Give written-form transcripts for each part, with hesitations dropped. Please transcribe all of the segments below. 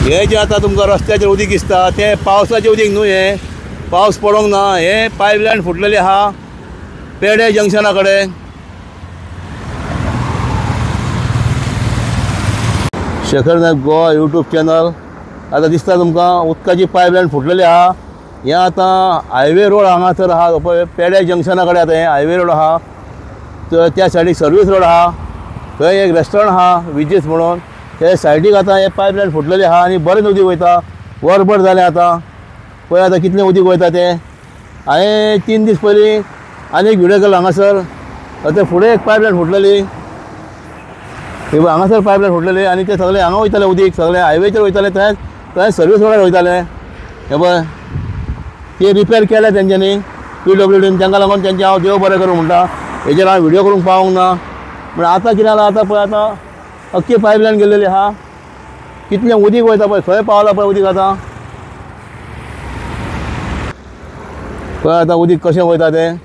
हे जे आता तुमकां रस्त्याचेर उदीक दिसता ते पावसाचें उदीक न्हू, हे पावस पडोंक ना, हे पायपलायन फुटलेली आहा पेडे जंक्शना कडेन. शेखर नायक गोवा यूट्यूब चॅनल. आता दिसता तुमकां उदकाची पायपलायन फुटलेली आहा. हे आतां हायवे रोड हांगासर आहा पळय, पेडे जंक्शना कडेन आतां हे हायवे रोड आहा. तर त्या सायडीक सर्वीस रोड आहा, थंय एक रेस्टॉरंट आहा विजीस म्हणून. ते सायडीक आतां हे पायपलायन फुटलेली आहा आनी बरें उदीक वयता. वरभर जालें आतां, पळय आतां कितलें उदीक वयता तें. हांवें 3 दीस पयलीं आनी एक व्हिडिओ केलो हांगासर. ते फुडें एक पायपलायन फुटलेली, हांगासर पायपलायन फुटलेली आनी ते सगळे हांगा वयताले उदीक, सगळे हायवेचेर वयताले, थंय सर्वीस रोडार वयताले. हे पळय ते रिपेर केले तेंच्यांनी PWDन, तांकां लागून तेंचे हांव देव बरें करूं म्हणटा. हेजेर हांव व्हिडिओ करूंक पावूंक ना. म्हण आतां कितें जालां, आतां पळय आतां अख्खी पायपलायन गेल्लेली आहा. कितलें उदीक वयता पळय, खंय पावलां पळय उदीक आतां. पळय आतां उदीक कशें वयता तें.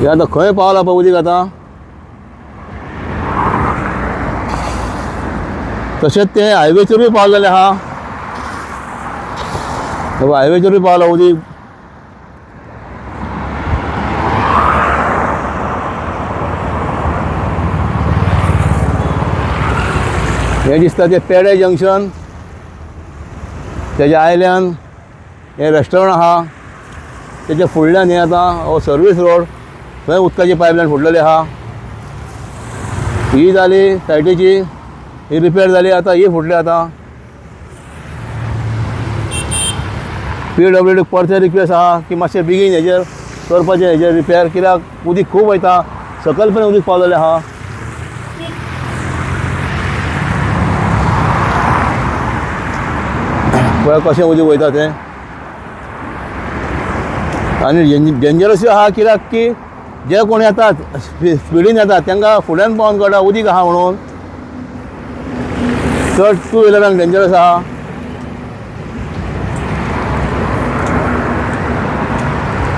हे आतां खंय पावलां पळय उदीक आतां. तशेंच ते हायवेचेरूय पावलेलें आहा. हायवेचेरूय पावलां उदीक. हे दिसता ते पेडे जंक्शन, तेज्या आयल्यान हे रेस्टॉरंट आहा. तेच्या फुडल्यान हे आतां सर्वीस रोड, थंय उदकाची पायपलायन फुटलेली आहा. ही जाली सायडीची, ही रिपेर जाली, आतां ही फुटली. आतां PWD परते रिक्वेस्ट आहा की मातशें बेगीन हेजेर करपाचें, हेजेर रिपेर, कित्याक उदीक खूब वयता, सकयल पण उदीक पावलेलें आहा. पळय कशें उदीक वयता तें. आनी डेंजरसूय आहा, कित्याक की जे कोण येतात स्पिडीन येतात तांकां फुड्यान पावोन कळटा उदीक आहा म्हणून. चड 2 व्हिलरांक डेंजरस आहा.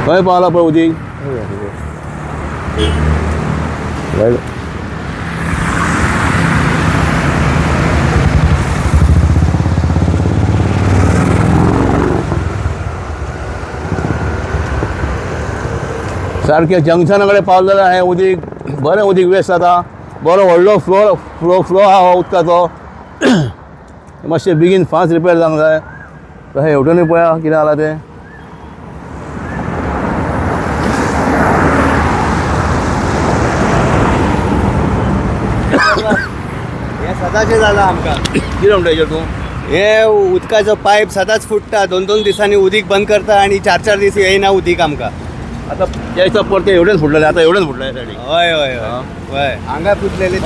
खंय पावलां पळय उदीक. सारकें जंक्शना कडेन पावलेलें हें उदीक. बरें उदीक वेस्ट जाता, बरो व्हडलो फ्लो आहा हो उदकाचो. मातशें बेगीन फास्ट रिपेर जावंक जाय. तशें हेवटेनूय पळया कितें जालां तें. हे सदांचें जालां आमकां. कितें म्हणटा हेजेर तूं. हे उदकाचो पायप सदांच फुटता, 2-2 दिसांनी उदीक बंद करता आनी 4-4 दीस येयना उदीक आमकां. आतां त्या दिसा परते एवढेच फुटलेले, आतां एवढेच फुटलें सायडीक. हय हय हय हय हांगा फुटलेले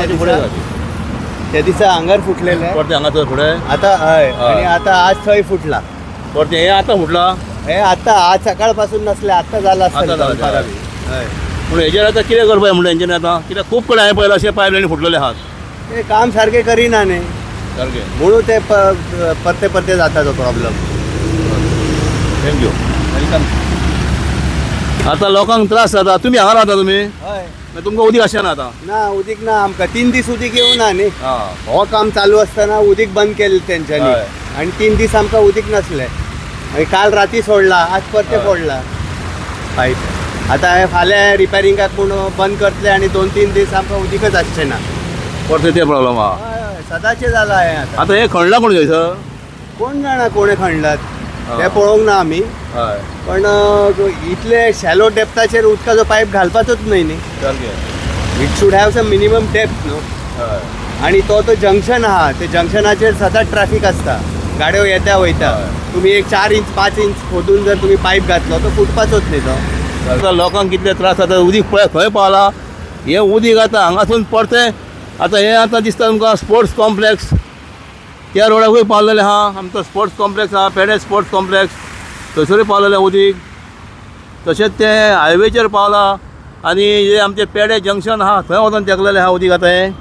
त्या दिसा हांगार फुटलेले, परते हांगासर फुडें आतां हय. आनी आतां आज थंय फुटला. परते हे आतां फुटला. हे आतां आज सकाळ पासून नसले, आतां जाला आतां हय. पूण हेजेर आतां कितें करपाचें म्हणटा हेंच्यांनी आतां, कित्याक खूब कडेन हांवें पळयलां अशे पायपलायनी फुटलेले आहात. ते काम सारकें करिना न्ही, सारकें म्हणून ते परते परते जाता तो प्रॉब्लेम. थँक्यू. आतां लोकांक त्रास जाता. तुमी हांगा रावता तुमी, हय. तुमकां उदीक आसचें ना आतां. ना उदीक ना आमकां. 3 दीस उदीक येवना न्ही. हां हो काम चालू असताना उदीक बंद केलें तेंच्यांनी हय. आनी 3 दीस आमकां उदीक नसलें. मागीर काल राती सोडला, आज परते फोडला पायप. आतां हे फाल्यां रिपेरिंगाक पूण बंद करतले आनी 2-3 दीस आमकां उदीकच आसचें ना. परते ते प्रॉब्लेम आहा. हय हय सदांचें जालां हें. आतां हे खणला कोण थंयसर. कोण जाणा कोणे खणलात ते पळोवंक ना आमी. हय पण इतले शॅलो डेप्थाचेर उदकाचो पायप घालपाचोच न्हय न्ही. सारकें. It should have some minimum depth न्हू. हय आणि तो जंक्शन आहा, ते जंक्शनाचेर सदांच ट्रॅफिक आसता, गाड्यो येता वयता. तुम्ही एक 4 इंच 5 इंच खोदून जर तुम्ही पायप घातलो तो फुटपाचोच न्ही तो. आतां लोकांक कितले त्रास जाता. उदीक पळय खंय पावलां. हें उदीक आतां हांगासून परतें आतां हें आतां दिसता तुमकां स्पोर्ट्स कॉम्प्लेक्स त्या रोडाकूय पावलेलें आहा. आमचो स्पोर्ट्स कॉम्प्लेक्स आहा, पेडे स्पोर्ट्स कॉम्प्लेक्स, थंयसरूय पावलेलें उदीक. तशेंच तें हायवेचेर पावलां आनी जे आमचें पेडे जंक्शन आहा थंय वचोन तेकलेलें आहा उदीक आतां हें.